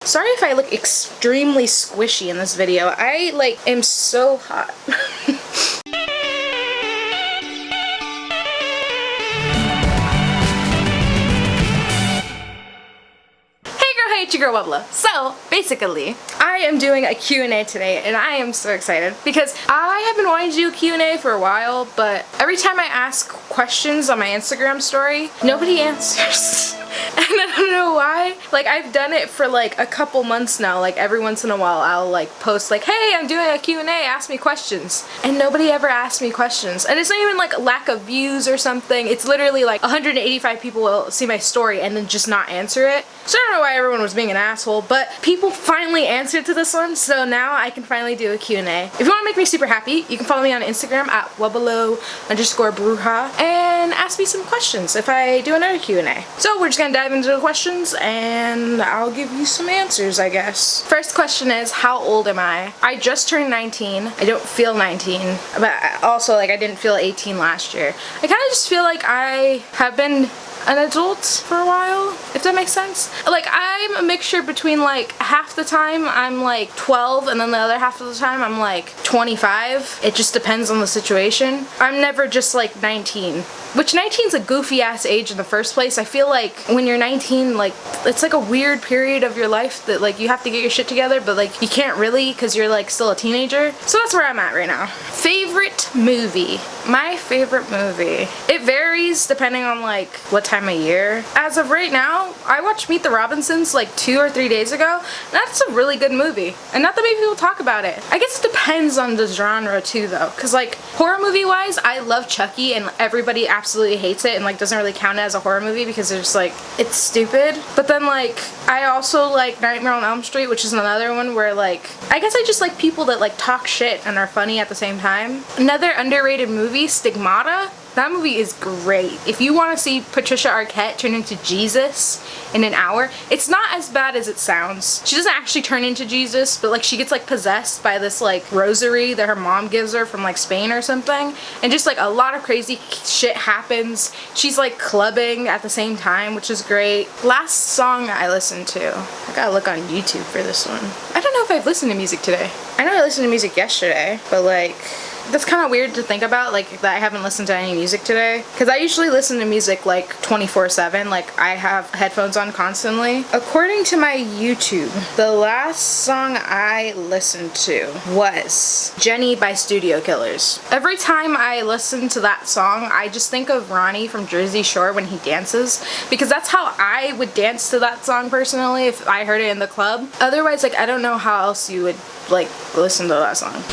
Sorry if I look extremely squishy in this video. I like am so hot. It's your girl Webalo. So basically, I am doing a Q&A today and I am so excited because I have been wanting to do a Q&A for a while, but every time I ask questions on my Instagram story, nobody answers. And I don't know why. Like, I've done it for like a couple months now. Like, every once in a while I'll like post like, hey, I'm doing a Q&A, ask me questions. And nobody ever asks me questions. And it's not even like a lack of views or something. It's literally like 185 people will see my story and then just not answer it. So I don't know why everyone was being an asshole, but people finally answered to this one, so now I can finally do a Q&A. If you want to make me super happy, you can follow me on Instagram at Webalo_Bruja and ask me some questions if I do another Q&A. So we're just gonna dive into the questions and I'll give you some answers, I guess. First question is, how old am I? I just turned 19. I don't feel 19, but also like I didn't feel 18 last year. I kind of just feel like I have been an adult for a while, if that makes sense. Like, I'm a mixture between like half the time I'm like 12 and then the other half of the time I'm like 25. It just depends on the situation. I'm never just like 19. Which 19's a goofy ass age in the first place. I feel like when you're 19, like, it's like a weird period of your life that like you have to get your shit together, but like you can't really because you're like still a teenager. So that's where I'm at right now. Favorite movie. My favorite movie. It varies depending on like what time of year. As of right now, I watched Meet the Robinsons like 2 or 3 days ago. That's a really good movie. And not that many people talk about it. I guess it depends on the genre too though. Cause like horror movie wise, I love Chucky and everybody absolutely hates it and like doesn't really count it as a horror movie because they're just like, it's stupid. But then like, I also like Nightmare on Elm Street, which is another one where like, I guess I just like people that like talk shit and are funny at the same time. Another underrated movie, Stigmata. That movie is great. If you want to see Patricia Arquette turn into Jesus in an hour, it's not as bad as it sounds. She doesn't actually turn into Jesus, but like she gets like possessed by this like rosary that her mom gives her from like Spain or something. And just like a lot of crazy shit happens. She's like clubbing at the same time, which is great. Last song I listened to. I gotta look on YouTube for this one. I don't know if I've listened to music today. I know I listened to music yesterday, but like, that's kind of weird to think about, like, that I haven't listened to any music today. Because I usually listen to music, like, 24/7. Like, I have headphones on constantly. According to my YouTube, the last song I listened to was Jenny by Studio Killers. Every time I listen to that song, I just think of Ronnie from Jersey Shore when he dances. Because that's how I would dance to that song, personally, if I heard it in the club. Otherwise, like, I don't know how else you would, like, listen to that song.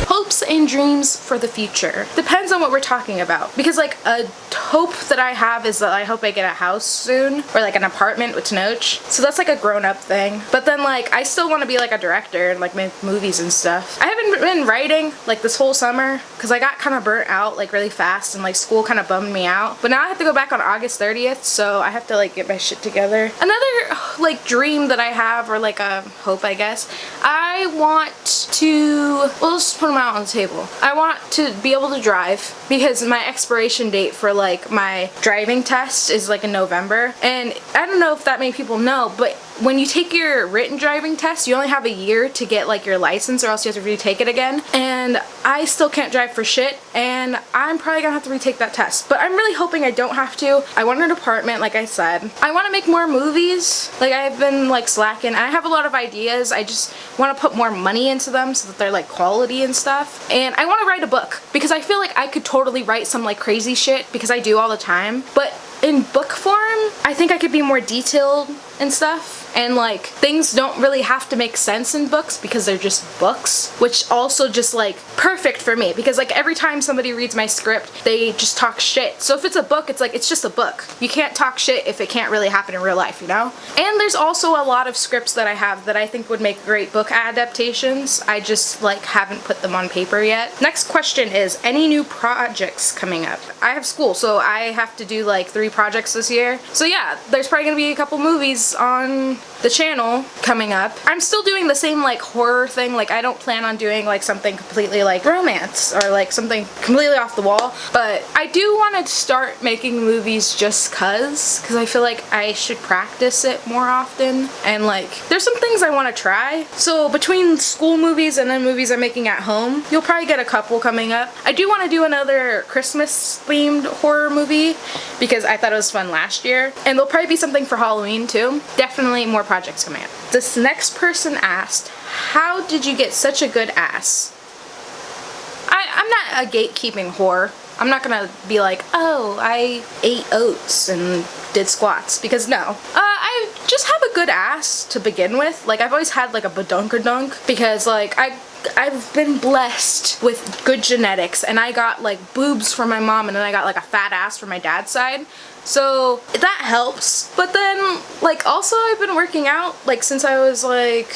Hopes and dreams for the future. Depends on what we're talking about. Because like a hope that I have is that I hope I get a house soon. Or like an apartment with Tenoch. So that's like a grown-up thing. But then like I still want to be like a director and like make movies and stuff. I haven't been writing like this whole summer because I got kind of burnt out like really fast and like school kind of bummed me out. But now I have to go back on August 30th, so I have to like get my shit together. Another like dream that I have, or like a hope I guess, I want to, well, let's put them out on the table. I want to be able to drive because my expiration date for like my driving test is like in November, and I don't know if that many people know, but when you take your written driving test, you only have a year to get like your license, or else you have to retake it again. And I still can't drive for shit, and I'm probably gonna have to retake that test. But I'm really hoping I don't have to. I want an apartment, like I said. I want to make more movies. Like, I've been like slacking. I have a lot of ideas. I just want to put more money into them so that they're like quality and stuff. And I want to write a book because I feel like I could totally write some like crazy shit because I do all the time. But in book form, I think I could be more detailed and stuff. And like, things don't really have to make sense in books because they're just books, which also just like perfect for me because like every time somebody reads my script, they just talk shit. So if it's a book, it's like, it's just a book. You can't talk shit if it can't really happen in real life, you know? And there's also a lot of scripts that I have that I think would make great book adaptations. I just like haven't put them on paper yet. Next question is, any new projects coming up? I have school, so I have to do like 3 projects this year. So yeah, there's probably gonna be a couple movies projects on the channel coming up. I'm still doing the same like horror thing. Like I don't plan on doing like something completely like romance or like something completely off the wall, but I do want to start making movies just cause I feel like I should practice it more often, and like there's some things I want to try. So between school movies and then movies I'm making at home, you'll probably get a couple coming up. I do want to do another Christmas themed horror movie because I thought it was fun last year, and there'll probably be something for Halloween too. Definitely more projects coming up. This next person asked, how did you get such a good ass? I'm not a gatekeeping whore. I'm not gonna be like, oh, I ate oats and did squats, because no. I just have a good ass to begin with. Like I've always had like a badunkadunk because like I've been blessed with good genetics, and I got like boobs from my mom, and then I got like a fat ass from my dad's side. So that helps. But then like also I've been working out like since I was like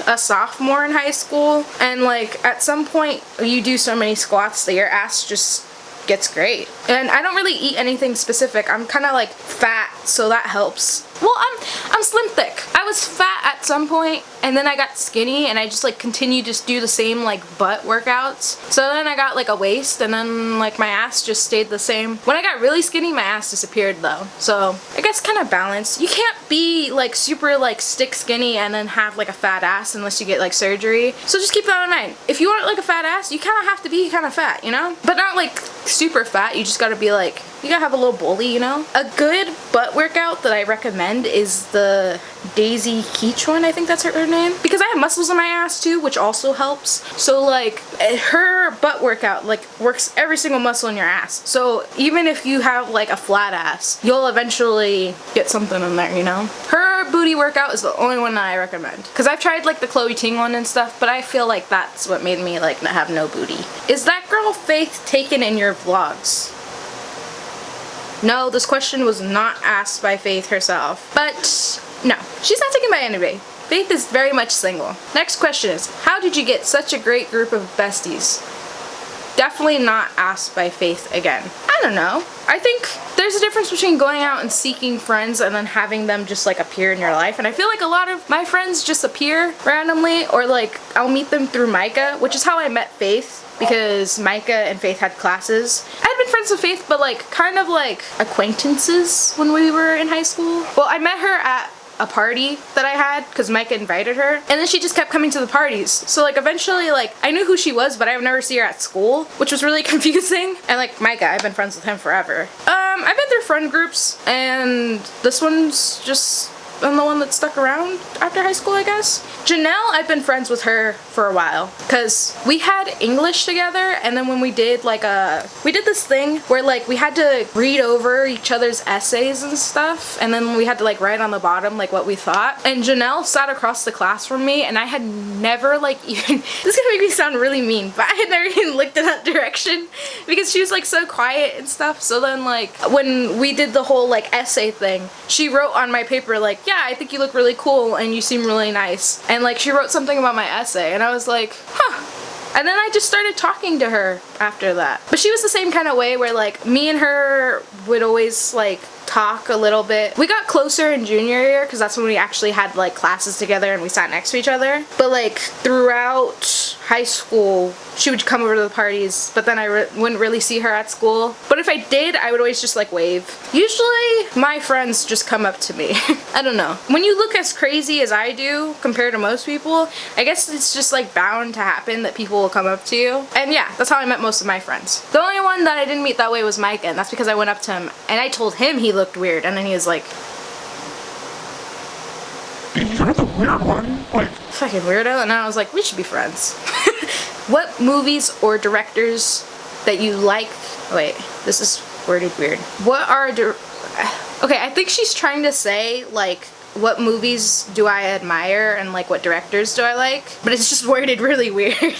a sophomore in high school, and like at some point you do so many squats that your ass just gets great. And I don't really eat anything specific. I'm kind of like fat, so that helps. Well, I'm slim thick. I was fat at some point, and then I got skinny, and I just like continued to do the same like butt workouts. So then I got like a waist, and then like my ass just stayed the same. When I got really skinny, my ass disappeared though. So I guess kind of balance. You can't be like super like stick skinny and then have like a fat ass unless you get like surgery. So just keep that in mind. If you want like a fat ass, you kind of have to be kind of fat, you know? But not like super fat. You just gotta be like, you gotta have a little bully, you know? A good butt workout that I recommend is the Daisy Keach one, I think that's her name. Because I have muscles in my ass too, which also helps. So like, her butt workout like works every single muscle in your ass. So even if you have like a flat ass, you'll eventually get something in there, you know? Her booty workout is the only one that I recommend. Because I've tried like the Chloe Ting one and stuff, but I feel like that's what made me like have no booty. Is that girl Faith taken in your vlogs? No, this question was not asked by Faith herself. But no, she's not taken by anybody. Faith is very much single. Next question is, how did you get such a great group of besties? Definitely not asked by Faith again. I don't know. I think there's a difference between going out and seeking friends and then having them just like appear in your life. And I feel like a lot of my friends just appear randomly, or like I'll meet them through Micah, which is how I met Faith. Because Micah and Faith had classes. I had been friends with Faith, but like kind of like acquaintances when we were in high school. Well, I met her at a party that I had because Micah invited her, and then she just kept coming to the parties. So like eventually like I knew who she was, but I would never see her at school, which was really confusing. And like Micah, I've been friends with him forever. I've been through friend groups, and this one's just the one that stuck around after high school, I guess. Janelle, I've been friends with her for a while because we had English together, and then when we did like we did this thing where like we had to read over each other's essays and stuff, and then we had to like write on the bottom like what we thought. And Janelle sat across the class from me, and I had never like even, this is gonna make me sound really mean, but I had never even looked in that direction because she was like so quiet and stuff. So then like when we did the whole like essay thing, she wrote on my paper like, yeah, I think you look really cool and you seem really nice. And like she wrote something about my essay, and I was like, huh. And then I just started talking to her after that. But she was the same kind of way where like me and her would always like talk a little bit. We got closer in junior year because that's when we actually had like classes together and we sat next to each other. But like throughout high school, she would come over to the parties, but then I wouldn't really see her at school. But if I did, I would always just like wave. Usually my friends just come up to me. I don't know. When you look as crazy as I do compared to most people, I guess it's just like bound to happen that people will come up to you. And yeah, that's how I met most of my friends. The only one that I didn't meet that way was Micah, and that's because I went up to him and I told him he looked weird, and then he was like, "You're the weird one." Like, fucking weirdo. And I was like, we should be friends. What movies or directors that you like? Wait, this is worded weird. What are okay, I think she's trying to say like what movies do I admire and like what directors do I like, but it's just worded really weird.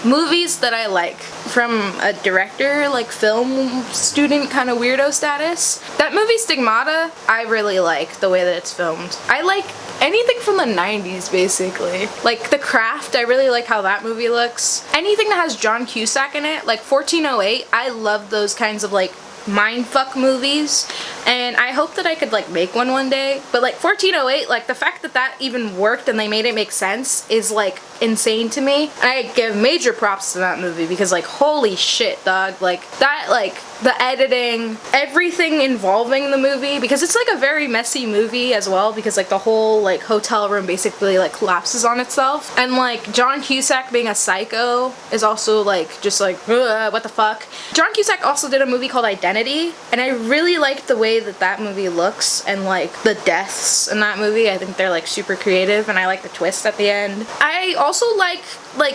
Movies that I like from a director, like film student kind of weirdo status. That movie Stigmata, I really like the way that it's filmed. I like anything from the 90s basically. Like The Craft, I really like how that movie looks. Anything that has John Cusack in it, like 1408, I love those kinds of like mindfuck movies, and I hope that I could like make one day. But like 1408, like the fact that that even worked and they made it make sense is like insane to me. And I give major props to that movie because like holy shit, dog, like that, like the editing, everything involving the movie, because it's like a very messy movie as well, because like the whole like hotel room basically like collapses on itself, and like John Cusack being a psycho is also like just like what the fuck. John Cusack also did a movie called Identity, and I really liked the way that that movie looks, and like the deaths in that movie, I think they're like super creative, and I like the twist at the end. I also like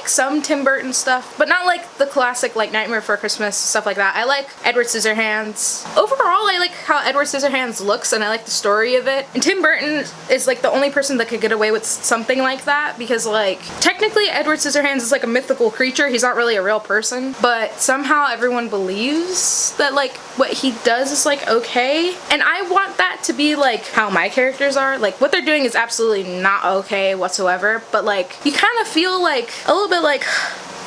some Tim Burton stuff, but not like the classic like Nightmare Before Christmas, stuff like that. I like Edward Scissorhands. Overall, I like how Edward Scissorhands looks, and I like the story of it. And Tim Burton is like the only person that could get away with something like that, because like technically Edward Scissorhands is like a mythical creature. He's not really a real person, but somehow everyone believes that like what he does is like okay. And I want that to be like how my characters are. Like what they're doing is absolutely not okay whatsoever, but like you kind of feel like a little bit like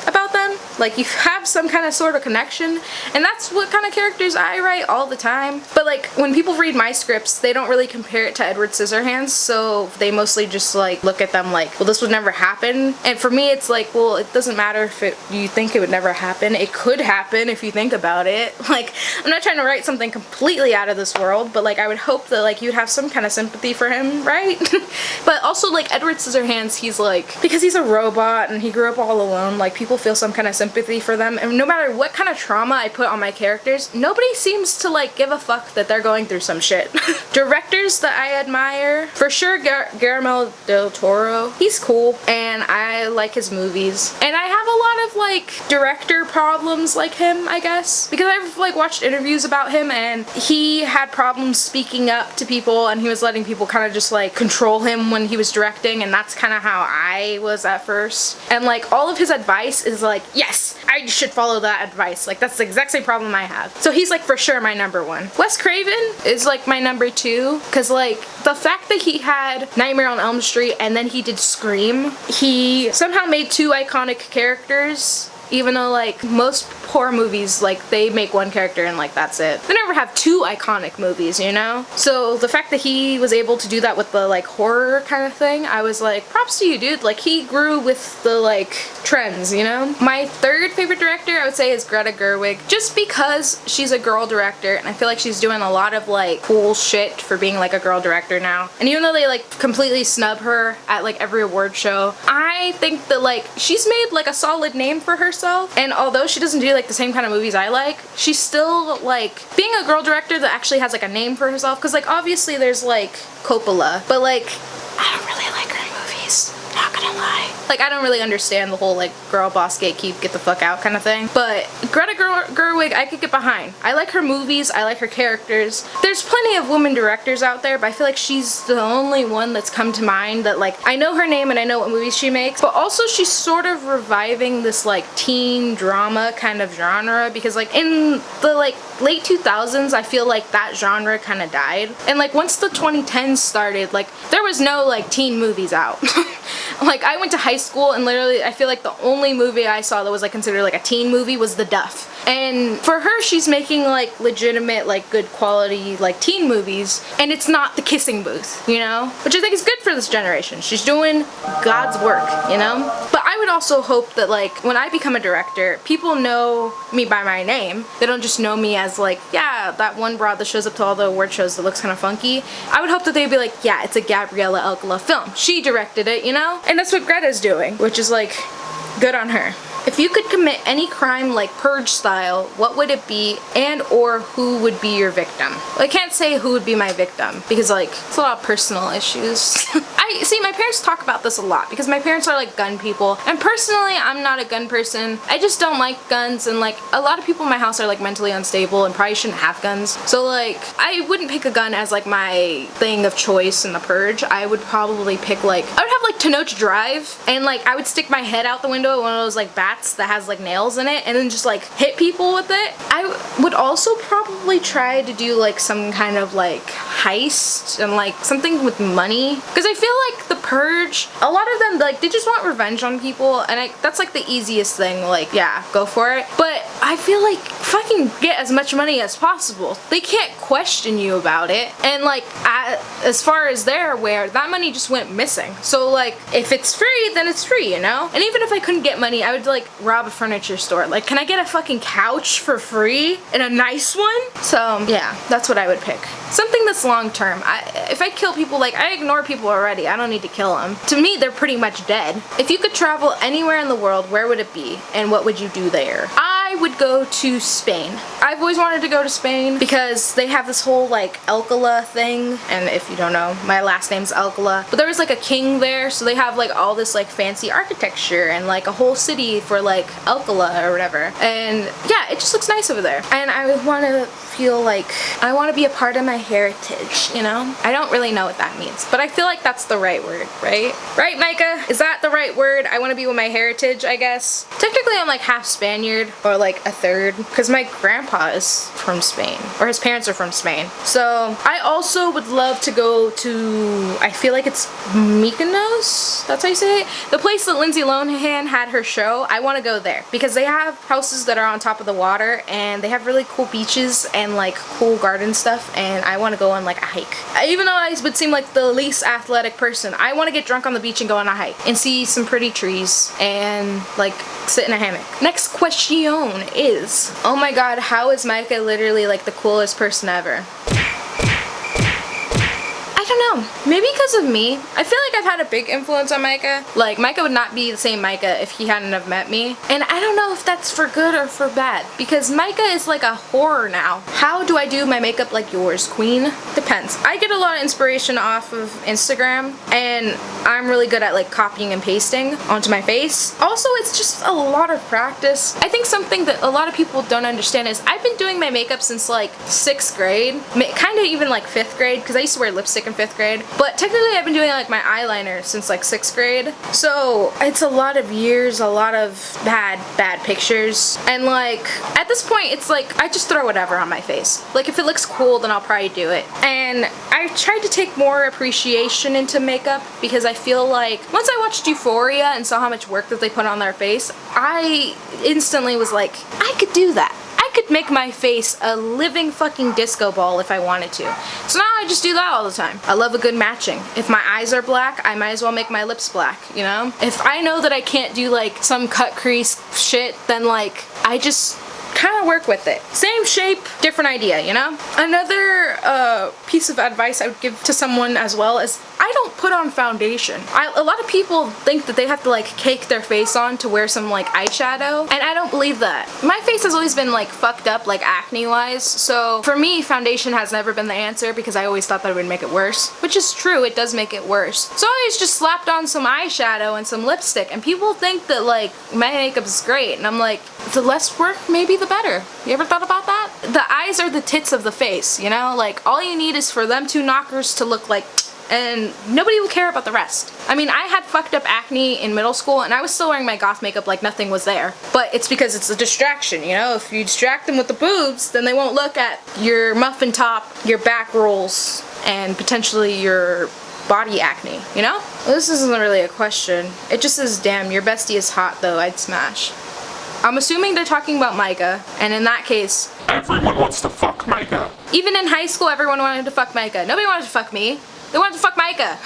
about them, like you have some kind of sort of connection, and that's what kind of characters I write all the time. But like when people read my scripts, they don't really compare it to Edward Scissorhands, so they mostly just like look at them like, well, this would never happen. And for me it's like, well, it doesn't matter if you think it would never happen. It could happen if you think about it. Like I'm not trying to write something completely out of this world, but like I would hope that like you'd have some kind of sympathy for him, right? But also like Edward Scissorhands, he's like, because he's a robot and he grew up all alone, like people feel some kind of sympathy for them, and no matter what kind of trauma I put on my characters, nobody seems to like give a fuck that they're going through some shit. Directors that I admire, for sure Guillermo del Toro, he's cool and I like his movies, and I have a lot of like director problems like him, I guess, because I've like watched interviews about him and he had problems speaking up to people, and he was letting people kind of just like control him when he was directing, and that's kind of how I was at first. And like all of his advice is like, yes, I should follow that advice. Like that's the exact same problem I have. So he's like for sure my number one. Wes Craven is like my number two, because like the fact that he had Nightmare on Elm Street and then he did Scream, he somehow made two iconic characters, even though like most horror movies, like they make one character and like that's it. They never have two iconic movies, you know? So the fact that he was able to do that with the like horror kind of thing, I was like, props to you, dude. Like he grew with the like trends, you know? My third favorite director I would say is Greta Gerwig, just because she's a girl director and I feel like she's doing a lot of like cool shit for being like a girl director now. And even though they like completely snub her at like every award show, I think that like she's made like a solid name for herself, and although she doesn't do like the same kind of movies I like, she's still like being a girl director that actually has like a name for herself, because like obviously there's like Coppola, but like I don't really like her movies, not gonna lie. Like I don't really understand the whole like girl boss gatekeep, get the fuck out kind of thing. But Greta Gerwig I could get behind. I like her movies, I like her characters. There's plenty of women directors out there, but I feel like she's the only one that's come to mind that like I know her name and I know what movies she makes, but also she's sort of reviving this like teen drama kind of genre, because like in the like late 2000s I feel like that genre kind of died, and like once the 2010s started, like there was no like teen movies out. Like I went to high school and literally I feel like the only movie I saw that was like considered like a teen movie was The Duff. And for her, she's making like legitimate like good quality like teen movies, and it's not The Kissing Booth, you know? Which I think is good for this generation. She's doing God's work, you know? But I would also hope that like when I become a director, people know me by my name. They don't just know me as like, yeah, that one broad that shows up to all the award shows that looks kind of funky. I would hope that they'd be like, yeah, it's a Gabriella Alcala film. She directed it, you know? And that's what Greta's doing, which is like good on her. If you could commit any crime like Purge style, what would it be, and or who would be your victim? Well, I can't say who would be my victim because like it's a lot of personal issues. I see my parents talk about this a lot because my parents are like gun people, and personally I'm not a gun person. I just don't like guns, and like a lot of people in my house are like mentally unstable and probably shouldn't have guns. So like I wouldn't pick a gun as like my thing of choice in the Purge. I would probably pick like, I would have like to know to drive, and like I would stick my head out the window of one of those like bats that has like nails in it and then just like hit people with it. I would also probably try to do like some kind of like heist and like something with money, because I feel like the Purge, a lot of them like they just want revenge on people, and that's like the easiest thing. Like, yeah, go for it. But I feel like fucking get as much money as possible. They can't question you about it, and like as far as they're aware, that money just went missing. So like if it's free, then it's free, you know? And even if I couldn't get money, I would like rob a furniture store. Like, can I get a fucking couch for free and a nice one? So yeah, that's what I would pick. Something that's long term. If I kill people, like I ignore people already. I don't need to kill them. To me, they're pretty much dead. If you could travel anywhere in the world, where would it be? And what would you do there? I would go to Spain. I've always wanted to go to Spain because they have this whole like Alcala thing, and if you don't know, my last name's Alcala, but there was like a king there, so they have like all this like fancy architecture and like a whole city for like Alcala or whatever, and yeah, it just looks nice over there, and I would want to feel like I want to be a part of my heritage, you know? I don't really know what that means, but I feel like that's the right word, right? Right, Micah? Is that the right word? I want to be with my heritage, I guess. Technically, I'm like half Spaniard, or like a third, because my grandpa is from Spain, or his parents are from Spain. So I also would love to go to, I feel like it's Mykonos? That's how you say it? The place that Lindsay Lohan had her show. I want to go there because they have houses that are on top of the water, and they have really cool beaches and like cool garden stuff, and I want to go on like a hike. Even though I would seem like the least athletic person, I want to get drunk on the beach and go on a hike and see some pretty trees and like sit in a hammock. Next question is, oh my god, how is Micah literally like the coolest person ever? I don't know. Maybe because of me. I feel like I've had a big influence on Micah. Like, Micah would not be the same Micah if he hadn't have met me. And I don't know if that's for good or for bad, because Micah is like a horror now. How do I do my makeup like yours, queen? Depends. I get a lot of inspiration off of Instagram, and I'm really good at like copying and pasting onto my face. Also, it's just a lot of practice. I think something that a lot of people don't understand is I've been doing my makeup since like 6th grade, kind of even like 5th grade, because I used to wear lipstick in 5th grade. But technically I've been doing like my eyeliner since like 6th grade. So it's a lot of years, a lot of bad pictures. And like at this point it's like I just throw whatever on my face. Like if it looks cool, then I'll probably do it. And I tried to take more appreciation into makeup because I feel like once I watched Euphoria and saw how much work that they put on their face, I instantly was like, I could do that. I could make my face a living fucking disco ball if I wanted to. So now I just do that all the time. I love a good matching. If my eyes are black, I might as well make my lips black, you know? If I know that I can't do like some cut crease shit, then like I just kind of work with it. Same shape, different idea, you know? Another piece of advice I would give to someone as well is I don't put on foundation. A lot of people think that they have to like cake their face on to wear some like eyeshadow, and I don't believe that. My face has always been like fucked up like acne wise, so for me foundation has never been the answer because I always thought that it would make it worse, which is true, it does make it worse. So I always just slapped on some eyeshadow and some lipstick, and people think that like my makeup is great, and I'm like, the less work maybe the better. You ever thought about that? The eyes are the tits of the face, you know? Like all you need is for them two knockers to look like, and nobody will care about the rest. I mean, I had fucked up acne in middle school and I was still wearing my goth makeup like nothing was there. But it's because it's a distraction, you know? If you distract them with the boobs, then they won't look at your muffin top, your back rolls, and potentially your body acne, you know? Well, this isn't really a question. It just says, damn, your bestie is hot though, I'd smash. I'm assuming they're talking about Micah, and in that case, everyone wants to fuck Micah. Even in high school, everyone wanted to fuck Micah. Nobody wanted to fuck me. They wanted to fuck Micah.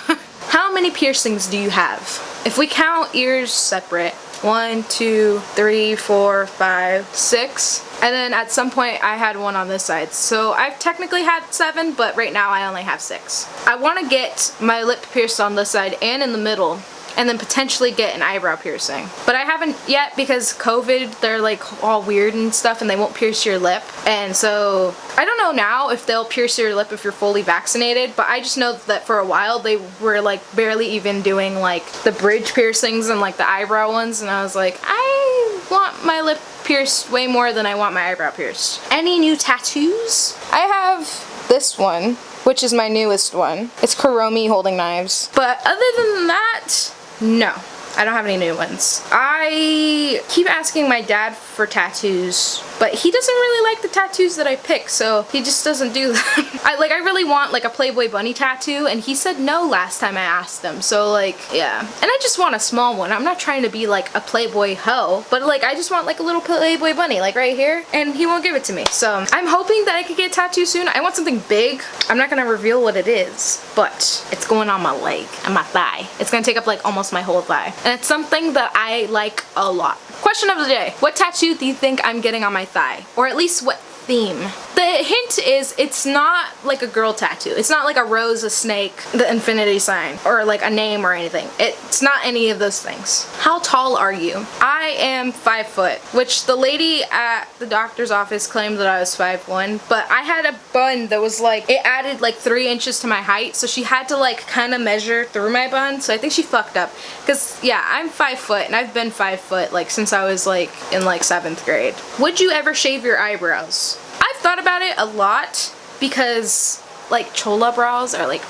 How many piercings do you have? If we count ears separate, 1, 2, 3, 4, 5, 6. And then at some point I had one on this side. So I've technically had 7, but right now I only have 6. I want to get my lip pierced on this side and in the middle, and then potentially get an eyebrow piercing. But I haven't yet because COVID, they're like all weird and stuff and they won't pierce your lip. And so I don't know now if they'll pierce your lip if you're fully vaccinated, but I just know that for a while they were like barely even doing like the bridge piercings and like the eyebrow ones, and I was like, I want my lip pierced way more than I want my eyebrow pierced. Any new tattoos? I have this one, which is my newest one. It's Kuromi holding knives. But other than that, No. I don't have any new ones. I keep asking my dad for tattoos, but he doesn't really like the tattoos that I pick, so he just doesn't do them. I really want like a Playboy bunny tattoo, and he said no last time I asked him, so like, yeah. And I just want a small one. I'm not trying to be like a Playboy hoe, but like I just want like a little Playboy bunny like right here, and he won't give it to me. So I'm hoping that I could get a tattoo soon. I want something big. I'm not gonna reveal what it is, but it's going on my leg and my thigh. It's gonna take up like almost my whole thigh. And it's something that I like a lot. Question of the day. What tattoo do you think I'm getting on my thigh? Or at least what theme? The hint is it's not like a girl tattoo. It's not like a rose, a snake, the infinity sign, or like a name or anything. It's not any of those things. How tall are you? I am 5 foot, which the lady at the doctor's office claimed that I was 5'1", but I had a bun that was like, it added like 3 inches to my height, so she had to like kind of measure through my bun, so I think she fucked up. Cause yeah, I'm 5 foot and I've been 5 foot like since I was like in like 7th grade. Would you ever shave your eyebrows? I've thought about it a lot because like chola brows are like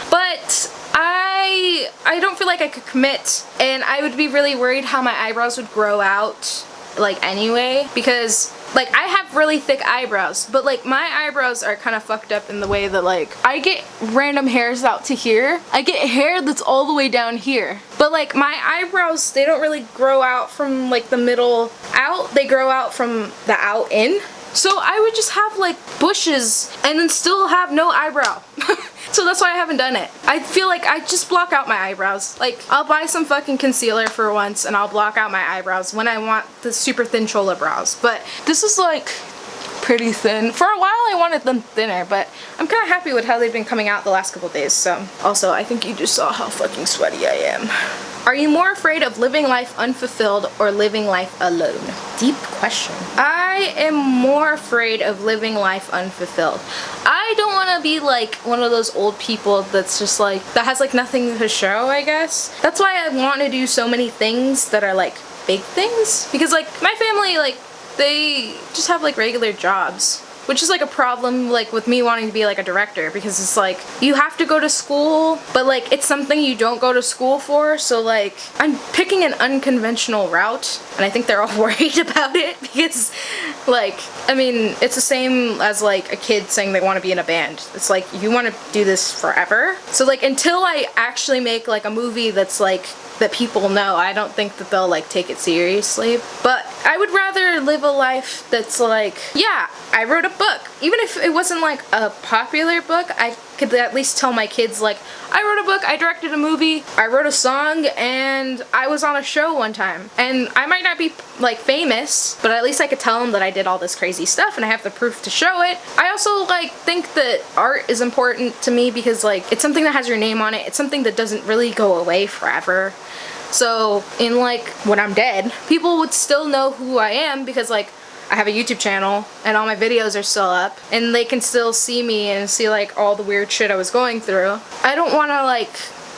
but I don't feel like I could commit, and I would be really worried how my eyebrows would grow out like anyway, because like I have really thick eyebrows, but like my eyebrows are kind of fucked up in the way that like I get random hairs out to here. I get hair that's all the way down here. But like my eyebrows, they don't really grow out from like the middle out. They grow out from the out in. So I would just have like bushes and then still have no eyebrow. So that's why I haven't done it. I feel like I just block out my eyebrows. Like I'll buy some fucking concealer for once and I'll block out my eyebrows when I want the super thin chola brows. But this is like pretty thin. For a while I wanted them thinner, but I'm kind of happy with how they've been coming out the last couple days. So also I think you just saw how fucking sweaty I am. Are you more afraid of living life unfulfilled or living life alone? Deep question. I am more afraid of living life unfulfilled. I don't want to be like one of those old people that's just like, that has like nothing to show, I guess. That's why I want to do so many things that are like big things. Because like my family, like they just have like regular jobs. Which is like a problem like with me wanting to be like a director, because it's like you have to go to school, but like it's something you don't go to school for, so like I'm picking an unconventional route, and I think they're all worried about it because like, I mean, it's the same as like a kid saying they want to be in a band. It's like you want to do this forever. So like until I actually make like a movie that's like that people know, I don't think that they'll like take it seriously. But I would rather live a life that's like, yeah, I wrote a book. Even if it wasn't like a popular book, I could at least tell my kids like, I wrote a book, I directed a movie, I wrote a song, and I was on a show one time. And I might not be like famous, but at least I could tell them that I did all this crazy stuff and I have the proof to show it. I also like think that art is important to me because like it's something that has your name on it. It's something that doesn't really go away forever. So in like when I'm dead, people would still know who I am because like I have a YouTube channel and all my videos are still up and they can still see me and see like all the weird shit I was going through. I don't want to like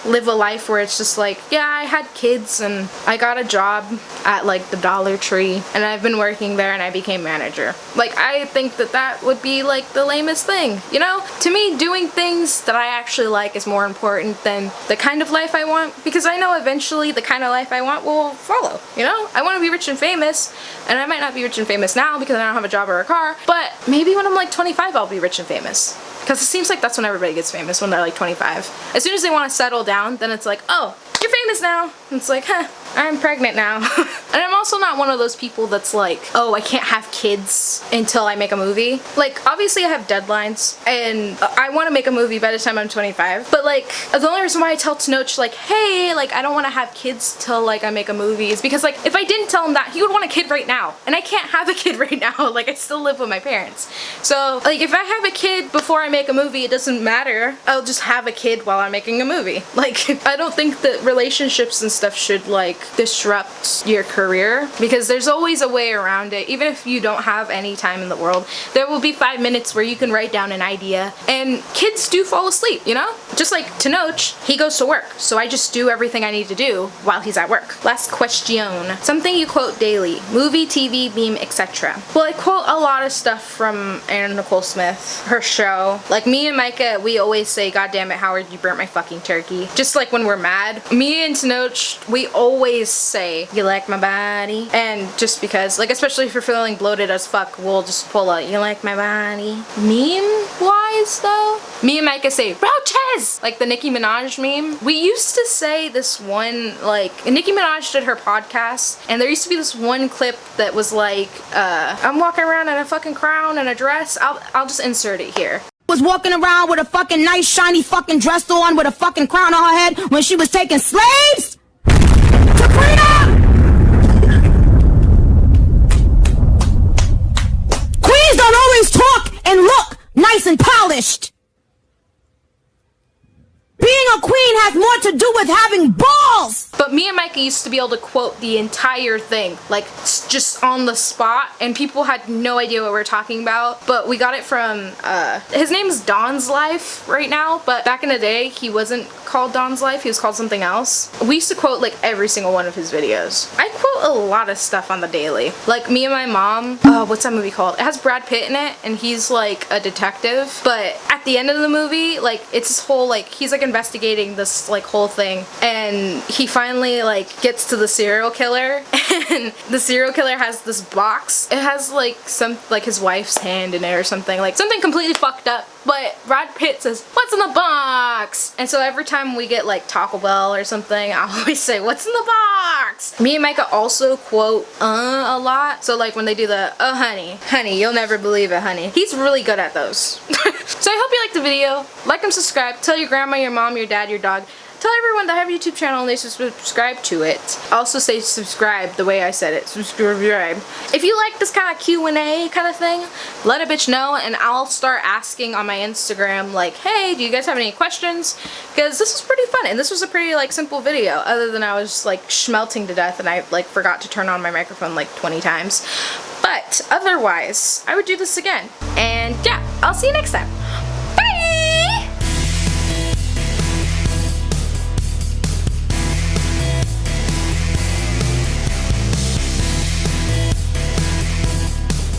live a life where it's just like, yeah, I had kids and I got a job at like the Dollar Tree and I've been working there and I became manager. Like I think that that would be like the lamest thing, you know? To me, doing things that I actually like is more important than the kind of life I want, because I know eventually the kind of life I want will follow, you know? I want to be rich and famous, and I might not be rich and famous now because I don't have a job or a car, but maybe when I'm like 25 I'll be rich and famous. Because it seems like that's when everybody gets famous, when they're like 25. As soon as they want to settle down, then it's like, oh, you're famous now. And it's like, huh, I'm pregnant now. And I'm also not one of those people that's like, oh, I can't have kids until I make a movie. Like, obviously I have deadlines, and I want to make a movie by the time I'm 25. But like, the only reason why I tell Tenoch like, hey, like I don't want to have kids till like I make a movie is because like, if I didn't tell him that, he would want a kid right now. And I can't have a kid right now. Like, I still live with my parents. So like, if I have a kid before I make a movie, it doesn't matter. I'll just have a kid while I'm making a movie. Like, I don't think that relationships and stuff should like disrupt your career, because there's always a way around it. Even if you don't have any time in the world, there will be 5 minutes where you can write down an idea, and kids do fall asleep, you know? Just like Tenoch, he goes to work, so I just do everything I need to do while he's at work. Last question. Something you quote daily. Movie, TV, meme, etc. Well, I quote a lot of stuff from Anna Nicole Smith, her show. Like, me and Micah, we always say, "God damn it, Howard, you burnt my fucking turkey." Just like when we're mad. Me and Tenoch, we always say, "You like my body?" And just because, like, especially if you're feeling bloated as fuck, we'll just pull a "you like my body." Meme wise though, me and Micah say roaches, like the Nicki Minaj meme. We used to say this one, like, Nicki Minaj did her podcast, and there used to be this one clip that was like, I'm walking around in a fucking crown and a dress. I'll just insert it here. Was walking around with a fucking nice shiny fucking dress on with a fucking crown on her head when she was taking slaves to freedom. Queens don't always talk and look nice and polished. Being a queen has more to do with having balls. But me and Micah used to be able to quote the entire thing, like, just on the spot, and people had no idea what we were talking about. But we got it from, his name's Don's Life right now, but back in the day, he wasn't called Don's Life, he was called something else. We used to quote, like, every single one of his videos. I quote a lot of stuff on the daily. Like, me and my mom, what's that movie called? It has Brad Pitt in it, and he's, like, a detective. But at the end of the movie, like, it's this whole, like, he's, like, investigating this, like, whole thing, and he finally, like, gets to the serial killer, and the serial killer has this box. It has, like, some, like, his wife's hand in it or something, like, something completely fucked up. But Brad Pitt says, "What's in the box?" And so every time we get, like, Taco Bell or something, I always say, "What's in the box?" Me and Micah also quote a lot. So, like, when they do the honey, you'll never believe it, honey. He's really good at those. So I hope you liked the video. Like and subscribe. Tell your grandma, your mom, your dad, your dog. Tell everyone that I have a YouTube channel and they should subscribe to it. Also say subscribe the way I said it. Subscribe. If you like this kind of Q&A kind of thing, let a bitch know, and I'll start asking on my Instagram, like, hey, do you guys have any questions? Because this was pretty fun, and this was a pretty, like, simple video, other than I was, like, schmelting to death and I, like, forgot to turn on my microphone like 20 times. But otherwise, I would do this again. And yeah, I'll see you next time.